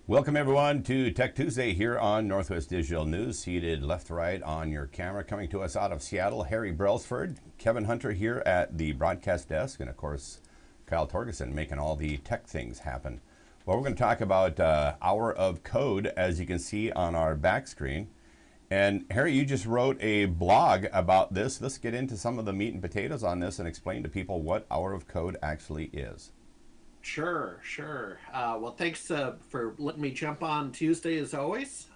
Welcome everyone to Tech Tuesday here on Northwest Digital News, seated left to right on your camera, coming to us out of Seattle. Harry Brelsford, Kevin Hunter here at the broadcast desk, and of course Kyle Torgerson making all the tech things happen. Well, we're going to talk about Hour of Code, as you can see on our back screen. And Harry, you just wrote a blog about this. Let's get into some of the meat and potatoes on this and explain to people what Hour of Code actually is. Sure. Well, thanks for letting me jump on Tuesday as always.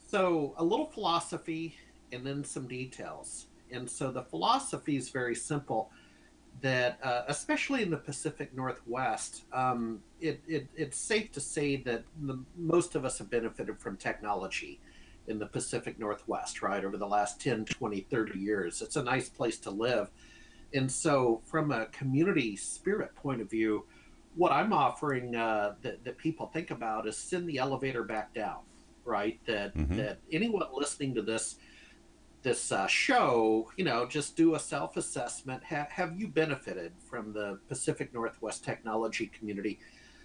So, a little philosophy and then some details. And so, the philosophy is very simple that, especially in the Pacific Northwest, it's safe to say that most of us have benefited from technology in the Pacific Northwest, right, over the last 10, 20, 30 years. It's a nice place to live. And so, from a community spirit point of view, what I'm offering that people think about is send the elevator back down, right? That anyone listening to this show, just do a self assessment. Have you benefited from the Pacific Northwest technology community?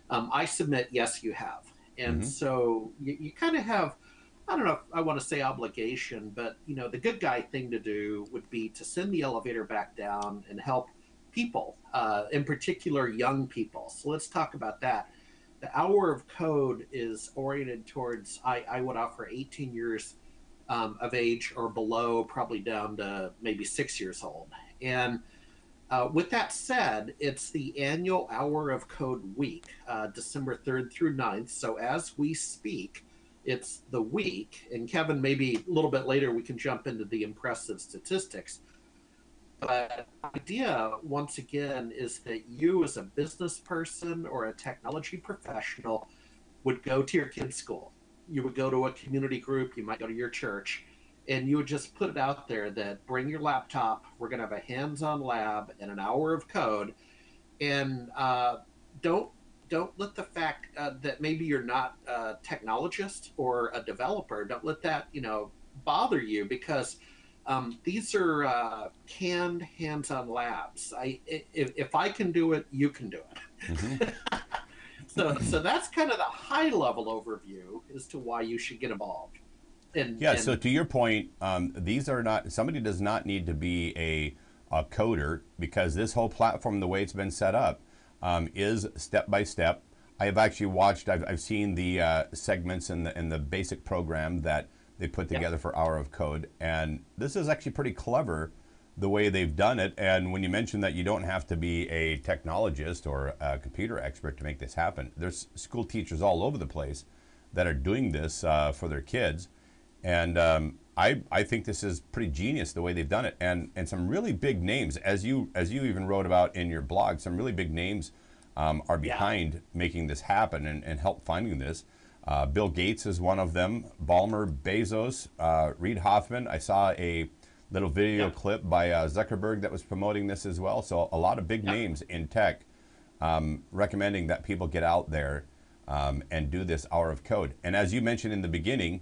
I submit, yes, you have. And so you kind of have, I don't know if I want to say obligation, but the good guy thing to do would be to send the elevator back down and help people, in particular young people. So let's talk about that. The Hour of Code is oriented towards, I would offer 18 years of age or below, probably down to maybe 6 years old. And with that said, it's the annual Hour of Code week, December 3rd through 9th. So as we speak, it's the week. And Kevin, maybe a little bit later, we can jump into the impressive statistics. But the idea, once again, is that you as a business person or a technology professional would go to your kid's school. You would go to a community group, you might go to your church, and you would just put it out there that bring your laptop, we're going to have a hands-on lab and an hour of code. And don't don't let the fact that maybe you're not a technologist or a developer, don't let that bother you, because these are canned hands-on labs. If I can do it, you can do it. So that's kind of the high-level overview as to why you should get involved. Yeah, so to your point, these are not, somebody does not need to be a coder, because this whole platform, the way it's been set up, is step by step. I have actually watched, I've seen the segments in the basic program that they put together for Hour of Code, and this is actually pretty clever the way they've done it. And when you mention that you don't have to be a technologist or a computer expert to make this happen, there's school teachers all over the place that are doing this for their kids. And I think this is pretty genius the way they've done it, and some really big names, as you even wrote about in your blog. Some really big names are behind making this happen and help finding this. Bill Gates is one of them. Ballmer, Bezos, Reid Hoffman. I saw a little video clip by Zuckerberg that was promoting this as well. So a lot of big names in tech recommending that people get out there and do this Hour of Code. And as you mentioned in the beginning,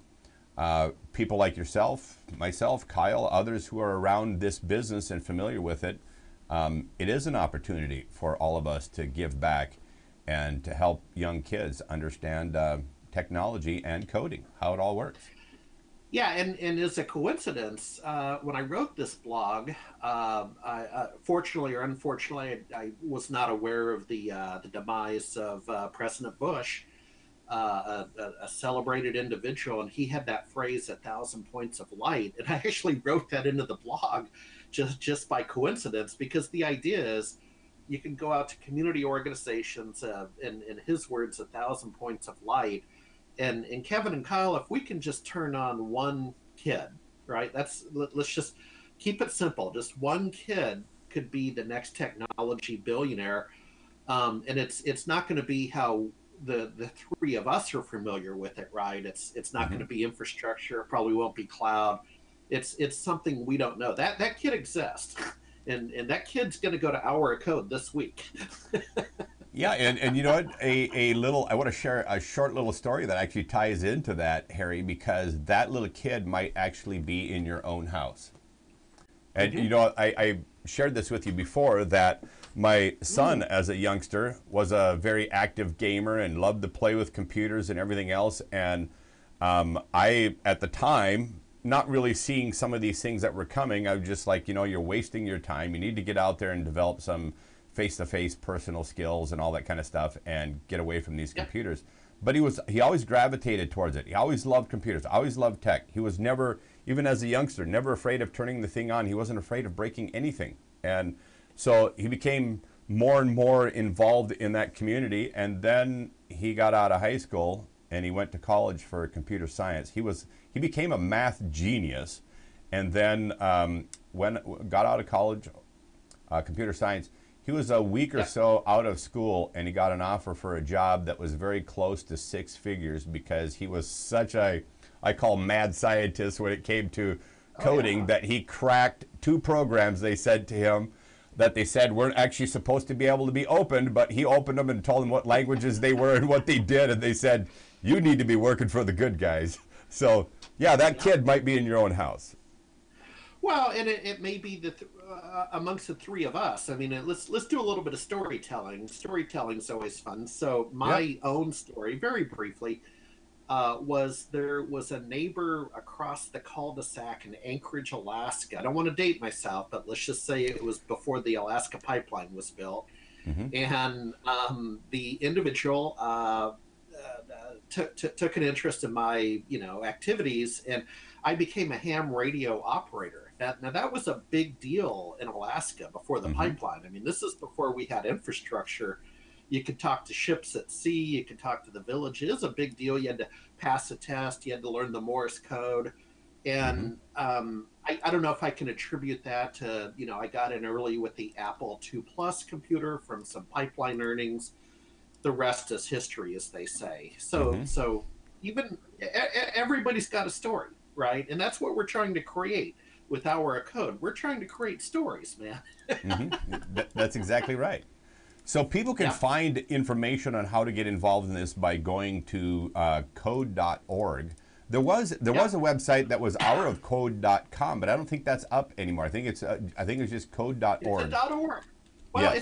people like yourself, myself, Kyle, others who are around this business and familiar with it, it is an opportunity for all of us to give back and to help young kids understand technology and coding, how it all works. Yeah, and as a coincidence, when I wrote this blog, fortunately or unfortunately, I was not aware of the demise of President Bush, a celebrated individual, and he had that phrase, 1,000 points of light. And I actually wrote that into the blog just by coincidence, because the idea is you can go out to community organizations, in his words, 1,000 points of light. And Kevin and Kyle, if we can just turn on one kid, right? Let's just keep it simple. Just one kid could be the next technology billionaire. And it's not going to be how the three of us are familiar with it, right? It's not going to be infrastructure. It probably won't be cloud. It's something we don't know. That kid exists, and that kid's going to go to Hour of Code this week. Yeah, and you know what? I want to share a short little story that actually ties into that, Harry, because that little kid might actually be in your own house. And I shared this with you before, that My son, as a youngster, was a very active gamer and loved to play with computers and everything else. And I, at the time, not really seeing some of these things that were coming, I was just like, you know, you're wasting your time. You need to get out there and develop some face-to-face personal skills and all that kind of stuff and get away from these computers. But he always gravitated towards it. He always loved computers, always loved tech. He was never, even as a youngster, never afraid of turning the thing on. He wasn't afraid of breaking anything. And so he became more and more involved in that community. And then he got out of high school and he went to college for computer science. He became a math genius, and then got out of college, computer science. He was a week or so out of school, and he got an offer for a job that was very close to 6 figures because he was such a, I call mad scientist when it came to coding, that he cracked 2 programs they said to him that they said weren't actually supposed to be able to be opened, but he opened them and told them what languages they were and what they did, and they said, you need to be working for the good guys. So, yeah, that kid might be in your own house. Well, and it may be amongst the 3 of us. I mean, let's do a little bit of storytelling. Storytelling's always fun. So my own story, very briefly, there was a neighbor across the cul-de-sac in Anchorage, Alaska. I don't want to date myself, but let's just say it was before the Alaska pipeline was built. And the individual took an interest in my, activities, and I became a ham radio operator. Now that was a big deal in Alaska before the pipeline. I mean, this is before we had infrastructure. You could talk to ships at sea. You could talk to the village. It was a big deal. You had to pass a test. You had to learn the Morse code. And I don't know if I can attribute that to, I got in early with the Apple II Plus computer from some pipeline earnings. The rest is history, as they say. So even everybody's got a story, right? And that's what we're trying to create with Hour of Code. We're trying to create stories, man. That's exactly right. So people can find information on how to get involved in this by going to code.org. There was a website that was hourofcode.com, but I don't think that's up anymore. I think it's just code.org. It's .org. Well,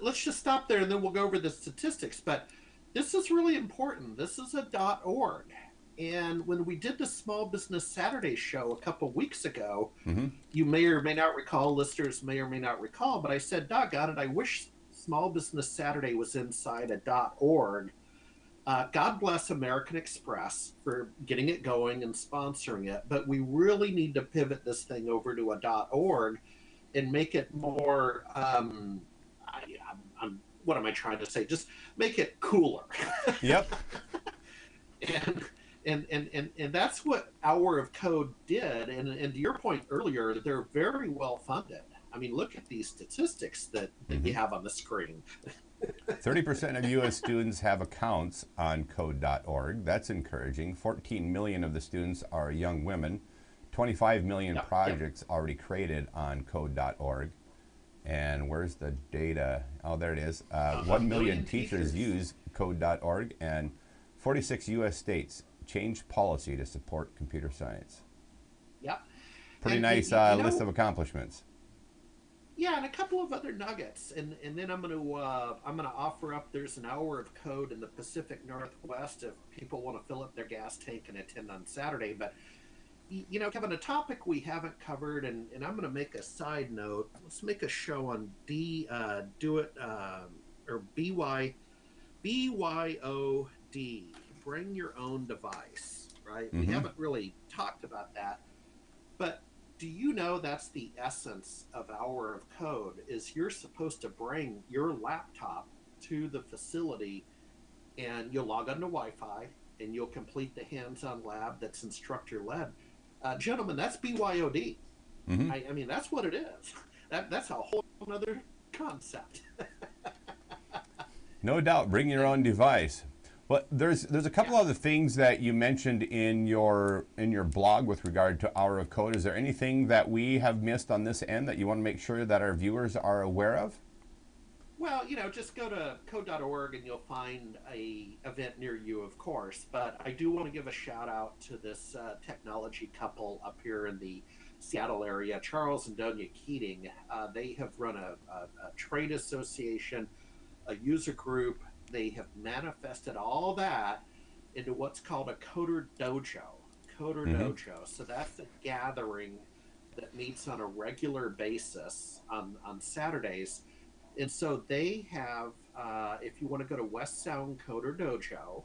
let's just stop there and then we'll go over the statistics. But this is really important. This is a .org. And when we did the Small Business Saturday show a couple weeks ago, you may or may not recall, listeners may or may not recall, but I said, doggone it, I wish Small Business Saturday was inside a .org. God bless American Express for getting it going and sponsoring it, but we really need to pivot this thing over to a .org and make it more, what am I trying to say? Just make it cooler. Yep. And that's what Hour of Code did. And to your point earlier, they're very well funded. I mean, look at these statistics that you have on the screen. 30% of U.S. students have accounts on code.org. That's encouraging. 14 million of the students are young women. 25 million projects already created on code.org. And where's the data? Oh, there it is. 1 million teachers use code.org, and 46 U.S. states changed policy to support computer science. Yep. Pretty nice list of accomplishments. Yeah, and a couple of other nuggets, and then I'm gonna offer up. There's an Hour of Code in the Pacific Northwest if people want to fill up their gas tank and attend on Saturday. But Kevin, a topic we haven't covered, and I'm gonna make a side note. Let's make a show on BYOD. Bring your own device, right? We haven't really talked about that, but do you know that's the essence of Hour of Code? Is you're supposed to bring your laptop to the facility, and you'll log onto Wi-Fi, and you'll complete the hands-on lab that's instructor-led. Gentlemen, that's BYOD. I mean, that's what it is. That's a whole other concept. No doubt, bring your own device. But there's a couple other things that you mentioned in your blog with regard to Hour of Code. Is there anything that we have missed on this end that you want to make sure that our viewers are aware of? Well, just go to code.org and you'll find a event near you, of course. But I do want to give a shout out to this technology couple up here in the Seattle area, Charles and Donia Keating, they have run a trade association, a user group. They have manifested all that into what's called a coder dojo. Coder dojo. So that's a gathering that meets on a regular basis on Saturdays. And so they have, if you want to go to West Sound Coder Dojo,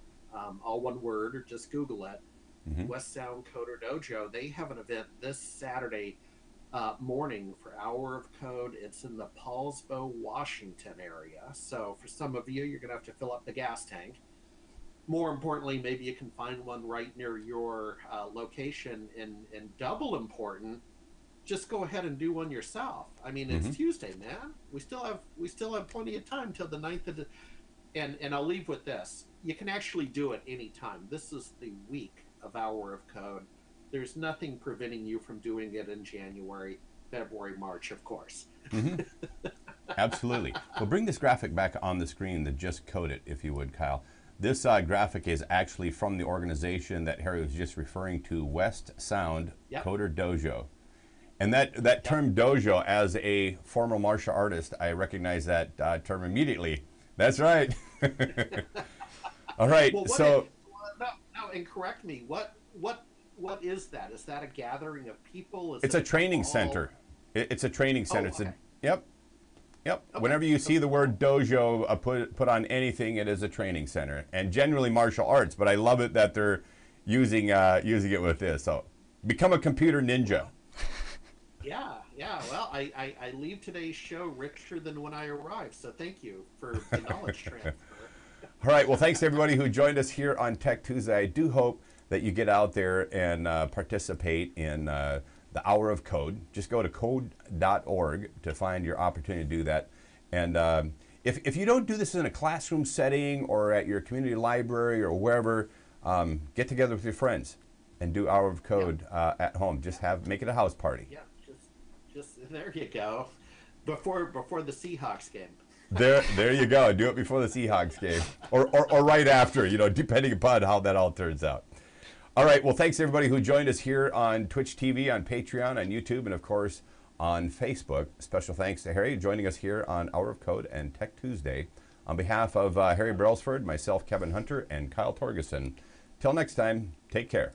all one word, or just Google it, West Sound Coder Dojo, they have an event this Saturday morning for Hour of Code. It's in the Paulsbo, Washington area. So for some of you, you're going to have to fill up the gas tank. More importantly, maybe you can find one right near your location. And double important, just go ahead and do one yourself. I mean, it's Tuesday, man. We still have plenty of time till the 9th of the. And I'll leave with this: you can actually do it anytime. This is the week of Hour of Code. There's nothing preventing you from doing it in January, February, March, of course. Absolutely. Well, bring this graphic back on the screen, the Just Code It, if you would, Kyle. This graphic is actually from the organization that Harry was just referring to, West Sound Coder Dojo. And that term dojo, as a former martial artist, I recognize that term immediately. That's right. All right. Well, so no, and correct me. What is that? Is that a gathering of people? It's a training center. It's a training center. Okay. Yep. Okay. Whenever you see the word dojo put on anything, it is a training center, and generally martial arts. But I love it that they're using it with this. So become a computer ninja. Yeah. Well, I leave today's show richer than when I arrived. So thank you for the knowledge transfer. All right. Well, thanks to everybody who joined us here on Tech Tuesday. I do hope that you get out there and participate in the Hour of Code. Just go to code.org to find your opportunity to do that. And if you don't do this in a classroom setting or at your community library or wherever, get together with your friends and do Hour of Code at home. Just make it a house party. Yeah, just there you go. Before the Seahawks game. There you go. Do it before the Seahawks game, or right after. Depending upon how that all turns out. All right. Well, thanks everybody who joined us here on Twitch TV, on Patreon, on YouTube, and of course on Facebook. Special thanks to Harry joining us here on Hour of Code and Tech Tuesday. On behalf of Harry Brelsford, myself, Kevin Hunter, and Kyle Torgerson. Till next time, take care.